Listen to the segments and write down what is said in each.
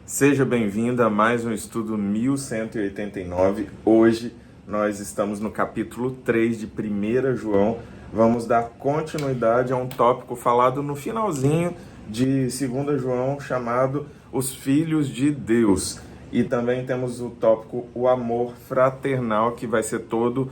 Seja bem-vindo a mais um estudo 1189. Hoje nós estamos no capítulo 3 de 1 João. Vamos dar continuidade a um tópico falado no finalzinho de 2 João, chamado Os Filhos de Deus. E também temos o tópico O Amor Fraternal, que vai ser todo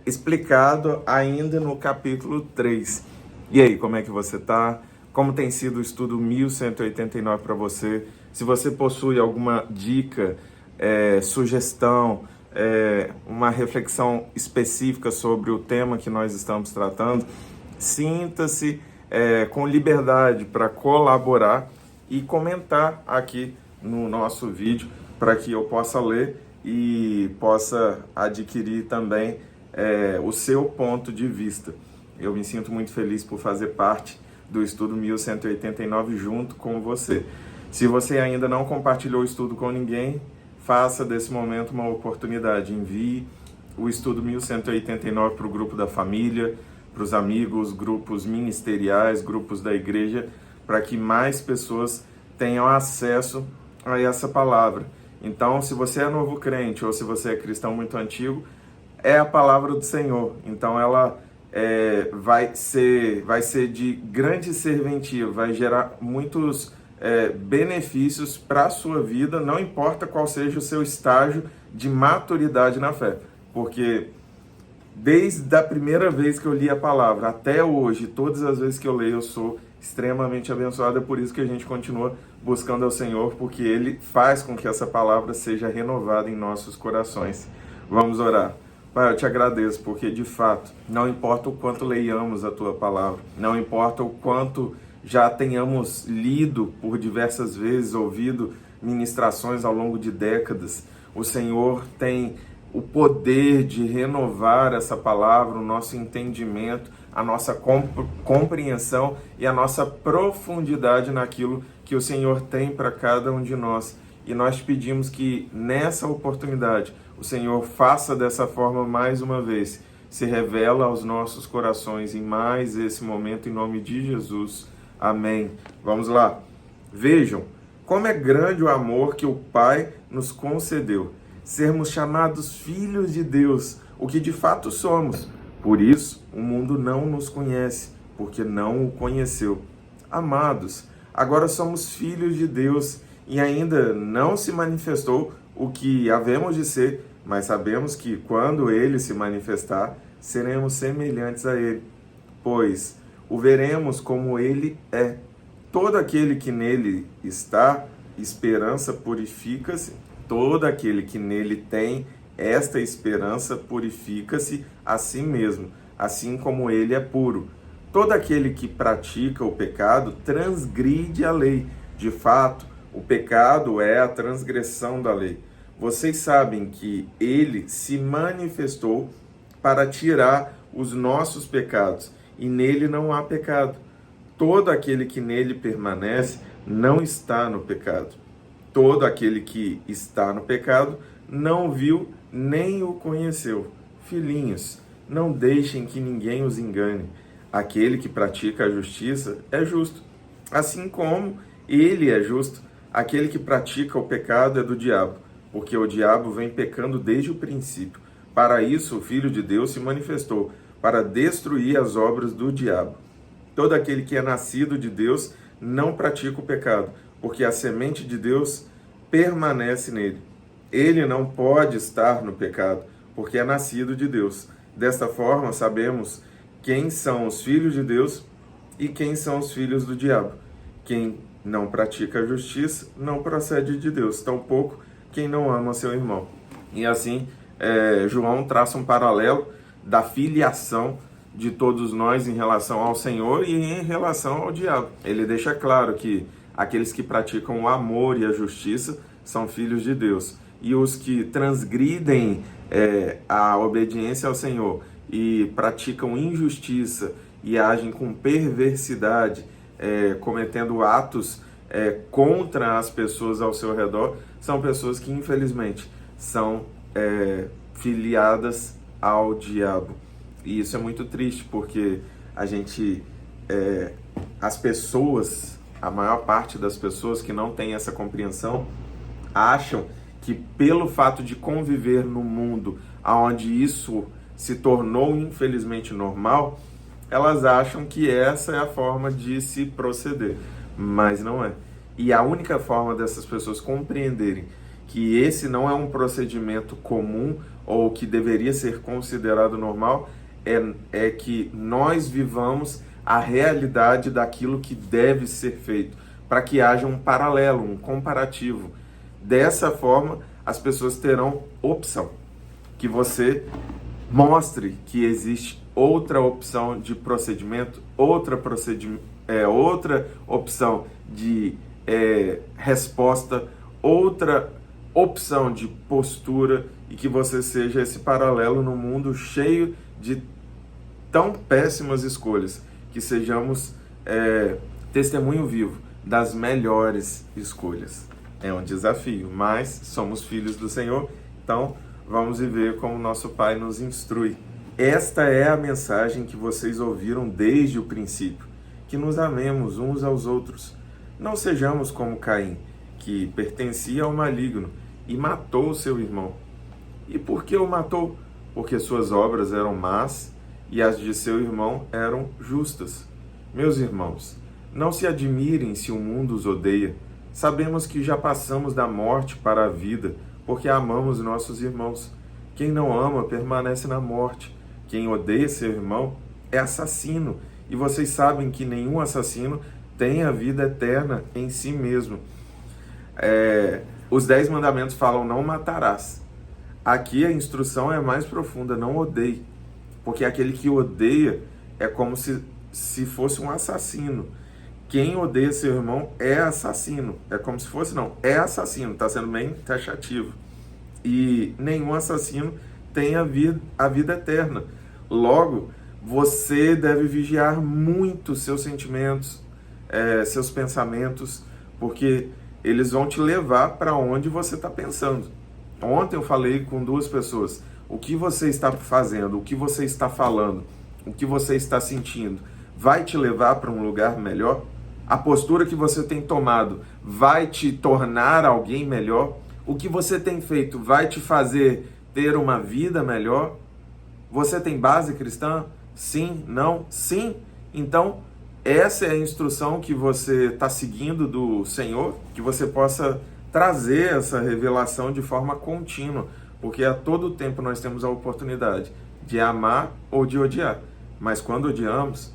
explicado ainda no capítulo 3. E aí, como é que você está? Como tem sido o estudo 1189 para você? Se você possui alguma dica, sugestão, uma reflexão específica sobre o tema que nós estamos tratando, sinta-se com liberdade para colaborar e comentar aqui no nosso vídeo para que eu possa ler e possa adquirir também o seu ponto de vista. Eu me sinto muito feliz por fazer parte do estudo 1189 junto com você. Se você ainda não compartilhou o estudo com ninguém, faça desse momento uma oportunidade. Envie o estudo 1189 para o grupo da família, para os amigos, grupos ministeriais, grupos da igreja, para que mais pessoas tenham acesso a essa palavra. Então, se você é novo crente ou se você é cristão muito antigo, é a palavra do Senhor. Então, ela vai ser de grande serventia, vai gerar muitos benefícios para a sua vida, não importa qual seja o seu estágio de maturidade na fé. Porque desde a primeira vez que eu li a palavra até hoje, todas as vezes que eu leio, eu sou extremamente abençoado. É por isso que a gente continua buscando ao Senhor, porque Ele faz com que essa palavra seja renovada em nossos corações. Vamos orar. Pai, eu te agradeço, porque de fato, não importa o quanto leiamos a Tua palavra, não importa o quanto já tenhamos lido por diversas vezes, ouvido ministrações ao longo de décadas, o Senhor tem o poder de renovar essa palavra, o nosso entendimento, a nossa compreensão e a nossa profundidade naquilo que o Senhor tem para cada um de nós. E nós te pedimos que nessa oportunidade o Senhor faça dessa forma mais uma vez, se revela aos nossos corações em mais esse momento, em nome de Jesus. Amém. Vamos lá. Vejam como é grande o amor que o Pai nos concedeu, sermos chamados filhos de Deus, o que de fato somos. Por isso, o mundo não nos conhece, porque não o conheceu. Amados, agora somos filhos de Deus e ainda não se manifestou o que havemos de ser, mas sabemos que quando Ele se manifestar, seremos semelhantes a Ele, pois o veremos como Ele é. Todo aquele que nele está, esperança purifica-se. Todo aquele que nele tem esta esperança purifica-se a si mesmo, assim como ele é puro. Todo aquele que pratica o pecado transgride a lei. De fato, o pecado é a transgressão da lei. Vocês sabem que ele se manifestou para tirar os nossos pecados, e nele não há pecado. Todo aquele que nele permanece não está no pecado. Todo aquele que está no pecado não viu nem o conheceu. Filhinhos, não deixem que ninguém os engane. Aquele que pratica a justiça é justo, assim como ele é justo. Aquele que pratica o pecado é do diabo, porque o diabo vem pecando desde o princípio. Para isso o Filho de Deus se manifestou, para destruir as obras do diabo. Todo aquele que é nascido de Deus não pratica o pecado, porque a semente de Deus permanece nele. Ele não pode estar no pecado, porque é nascido de Deus. Desta forma, sabemos quem são os filhos de Deus e quem são os filhos do diabo. Quem não pratica a justiça não procede de Deus, tampouco quem não ama seu irmão. E assim, João traça um paralelo da filiação de todos nós em relação ao Senhor e em relação ao diabo. Ele deixa claro que aqueles que praticam o amor e a justiça são filhos de Deus. E os que transgridem a obediência ao Senhor e praticam injustiça e agem com perversidade, cometendo atos contra as pessoas ao seu redor, são pessoas que infelizmente são filiadas ao diabo. E isso é muito triste, porque a gente, as pessoas A maior parte das pessoas que não tem essa compreensão acham que pelo fato de conviver no mundo onde isso se tornou infelizmente normal, elas acham que essa é a forma de se proceder, mas não é. E a única forma dessas pessoas compreenderem que esse não é um procedimento comum ou que deveria ser considerado normal é que nós vivamos a realidade daquilo que deve ser feito, para que haja um paralelo, um comparativo. Dessa forma, as pessoas terão opção, que você mostre que existe outra opção de procedimento, outra opção de resposta, outra opção de postura, e que você seja esse paralelo no mundo cheio de tão péssimas escolhas, que sejamos testemunho vivo das melhores escolhas. É um desafio, mas somos filhos do Senhor, então vamos viver como nosso Pai nos instrui. Esta é a mensagem que vocês ouviram desde o princípio, que nos amemos uns aos outros. Não sejamos como Caim, que pertencia ao maligno e matou seu irmão. E por que o matou? Porque suas obras eram más e as de seu irmão eram justas. Meus irmãos, não se admirem se o mundo os odeia. Sabemos que já passamos da morte para a vida, porque amamos nossos irmãos. Quem não ama permanece na morte. Quem odeia seu irmão é assassino. E vocês sabem que nenhum assassino tem a vida eterna em si mesmo. Os 10 mandamentos falam: não matarás. Aqui a instrução é mais profunda: não odeie. Porque aquele que odeia é como se fosse um assassino. Quem odeia seu irmão é assassino. É como se fosse, não, é assassino. Está sendo bem taxativo. E nenhum assassino tem a vida eterna. Logo, você deve vigiar muito seus sentimentos, seus pensamentos, porque eles vão te levar para onde você está pensando. Ontem eu falei com 2 pessoas. O que você está fazendo, o que você está falando, o que você está sentindo, vai te levar para um lugar melhor? A postura que você tem tomado vai te tornar alguém melhor? O que você tem feito vai te fazer ter uma vida melhor? Você tem base cristã? Sim? Não? Sim? Então, essa é a instrução que você está seguindo do Senhor, que você possa trazer essa revelação de forma contínua, porque a todo tempo nós temos a oportunidade de amar ou de odiar, mas quando odiamos,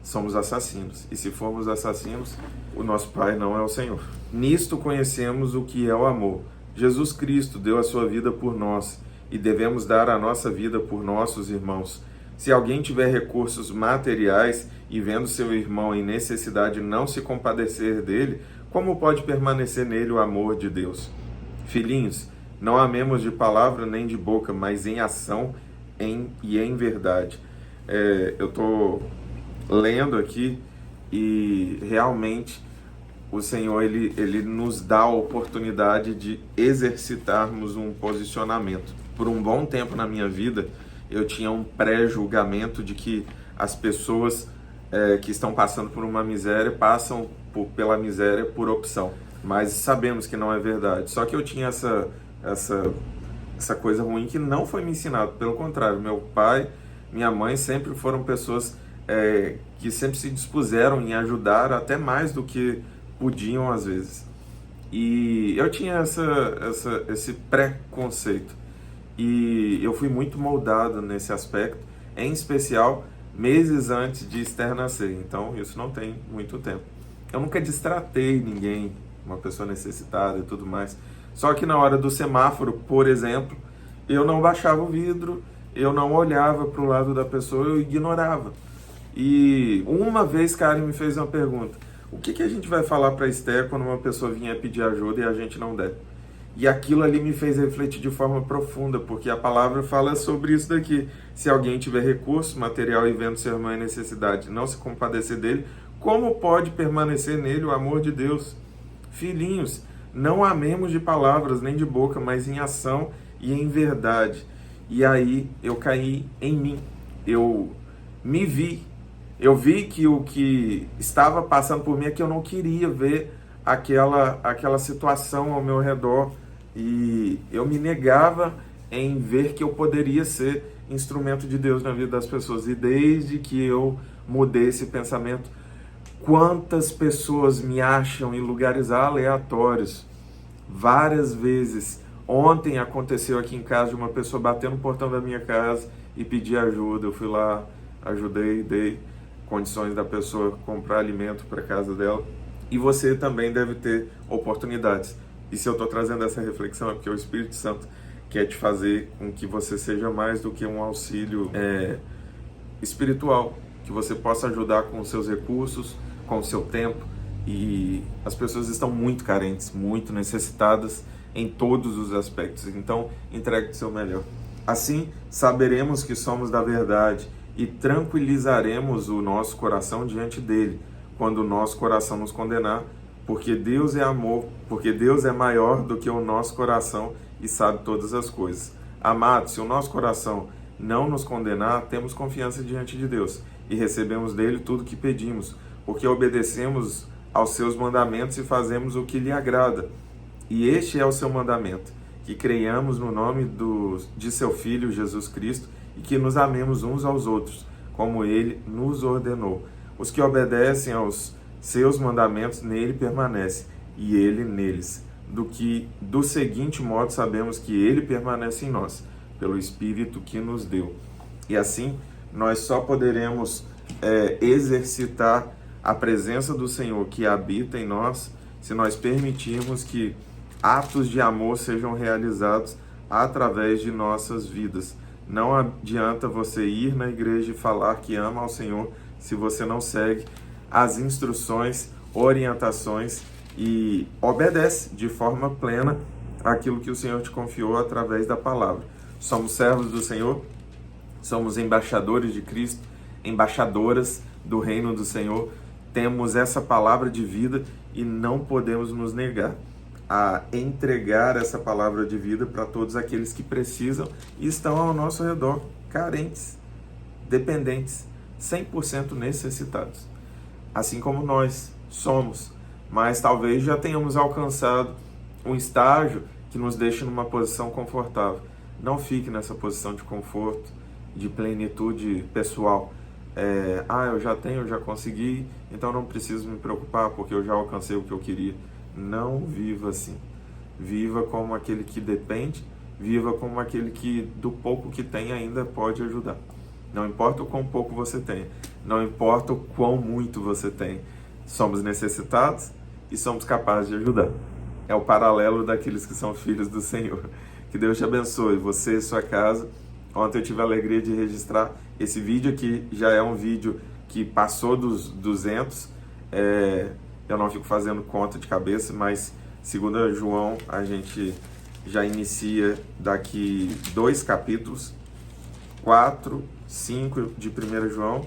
somos assassinos, e se formos assassinos, o nosso Pai não é o Senhor. Nisto conhecemos o que é o amor. Jesus Cristo deu a sua vida por nós, e devemos dar a nossa vida por nossos irmãos. Se alguém tiver recursos materiais e vendo seu irmão em necessidade não se compadecer dele, como pode permanecer nele o amor de Deus? Filhinhos, não amemos de palavra nem de boca, mas em ação e em verdade. Eu estou lendo aqui e realmente o Senhor ele nos dá a oportunidade de exercitarmos um posicionamento. Por um bom tempo na minha vida, eu tinha um pré-julgamento de que as pessoas que estão passando por uma miséria passam pela miséria por opção. Mas sabemos que não é verdade. Só que eu tinha essa coisa ruim que não foi me ensinado. Pelo contrário, meu pai, minha mãe sempre foram pessoas que sempre se dispuseram em ajudar até mais do que podiam às vezes. E eu tinha esse preconceito. E eu fui muito moldado nesse aspecto, em especial meses antes de Esther nascer. Então isso não tem muito tempo. Eu nunca destratei ninguém, uma pessoa necessitada e tudo mais. Só que na hora do semáforo, por exemplo, eu não baixava o vidro, eu não olhava para o lado da pessoa, eu ignorava. E uma vez Karen me fez uma pergunta: o que a gente vai falar para Esther quando uma pessoa vier pedir ajuda e a gente não der? E aquilo ali me fez refletir de forma profunda, porque a palavra fala sobre isso daqui. Se alguém tiver recurso, material e vendo seu irmão em necessidade, não se compadecer dele, como pode permanecer nele o amor de Deus? Filhinhos, não amemos de palavras nem de boca, mas em ação e em verdade. E aí eu caí em mim. Eu me vi Eu vi que o que estava passando por mim é que eu não queria ver aquela situação ao meu redor e eu me negava em ver que eu poderia ser instrumento de Deus na vida das pessoas. E desde que eu mudei esse pensamento, quantas pessoas me acham em lugares aleatórios? Várias vezes. Ontem aconteceu aqui em casa de uma pessoa bater no portão da minha casa e pedir ajuda. Eu fui lá, ajudei, dei condições da pessoa comprar alimento para a casa dela. E você também deve ter oportunidades. E se eu estou trazendo essa reflexão é porque o Espírito Santo quer te fazer com que você seja mais do que um auxílio espiritual, que você possa ajudar com os seus recursos, com o seu tempo. E as pessoas estão muito carentes, muito necessitadas em todos os aspectos. Então, entregue o seu melhor. Assim, saberemos que somos da verdade e tranquilizaremos o nosso coração diante dele, quando o nosso coração nos condenar, porque Deus é amor, porque Deus é maior do que o nosso coração e sabe todas as coisas. Amados, se o nosso coração não nos condenar, temos confiança diante de Deus e recebemos dele tudo que pedimos, porque obedecemos aos seus mandamentos e fazemos o que lhe agrada. E este é o seu mandamento, que creiamos no nome de seu Filho Jesus Cristo e que nos amemos uns aos outros, como ele nos ordenou. Os que obedecem aos seus mandamentos nele permanecem, e ele neles. Do seguinte modo sabemos que ele permanece em nós, pelo Espírito que nos deu. E assim, nós só poderemos exercitar a presença do Senhor que habita em nós, se nós permitirmos que atos de amor sejam realizados através de nossas vidas. Não adianta você ir na igreja e falar que ama ao Senhor se você não segue as instruções, orientações e obedece de forma plena aquilo que o Senhor te confiou através da palavra. Somos servos do Senhor, somos embaixadores de Cristo, embaixadoras do reino do Senhor. Temos essa palavra de vida e não podemos nos negar a entregar essa palavra de vida para todos aqueles que precisam e estão ao nosso redor, carentes, dependentes, 100% necessitados. Assim como nós somos, mas talvez já tenhamos alcançado um estágio que nos deixe numa posição confortável. Não fique nessa posição de conforto, de plenitude pessoal. Eu já tenho, eu já consegui, então não preciso me preocupar porque eu já alcancei o que eu queria. Não viva assim. Viva como aquele que depende, viva como aquele que do pouco que tem ainda pode ajudar. Não importa o quão pouco você tem, não importa o quão muito você tem, somos necessitados e somos capazes de ajudar. É o paralelo daqueles que são filhos do Senhor. Que Deus te abençoe, você e sua casa. Ontem eu tive a alegria de registrar esse vídeo aqui, já é um vídeo que passou dos 200, eu não fico fazendo conta de cabeça, mas segundo João, a gente já inicia daqui 2 capítulos, 4, 5 de 1 João,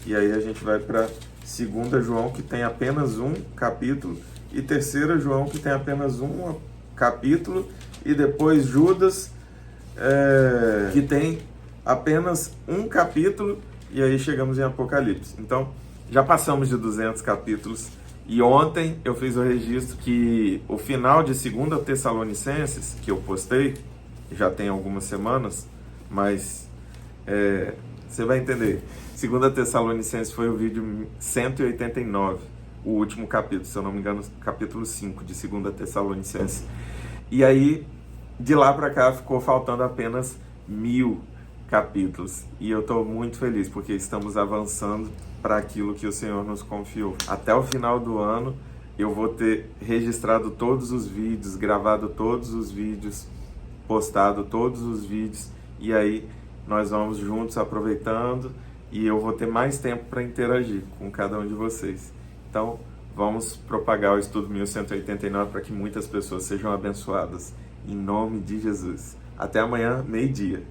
e aí a gente vai para 2 João, que tem apenas um capítulo, e 3 João, que tem apenas um capítulo, e depois Judas, que tem apenas um capítulo, e aí chegamos em Apocalipse. Então, já passamos de 200 capítulos, e ontem eu fiz o registro que o final de 2 Tessalonicenses, que eu postei, já tem algumas semanas, mas você vai entender. 2 Tessalonicenses foi o vídeo 189, o último capítulo, se eu não me engano, capítulo 5 de 2 Tessalonicenses. E aí, de lá para cá, ficou faltando apenas 1000 capítulos. E eu estou muito feliz, porque estamos avançando para aquilo que o Senhor nos confiou. Até o final do ano, eu vou ter registrado todos os vídeos, gravado todos os vídeos, postado todos os vídeos, e aí nós vamos juntos aproveitando, e eu vou ter mais tempo para interagir com cada um de vocês. Então, vamos propagar o Estudo 1189 para que muitas pessoas sejam abençoadas. Em nome de Jesus. Até amanhã, meio-dia.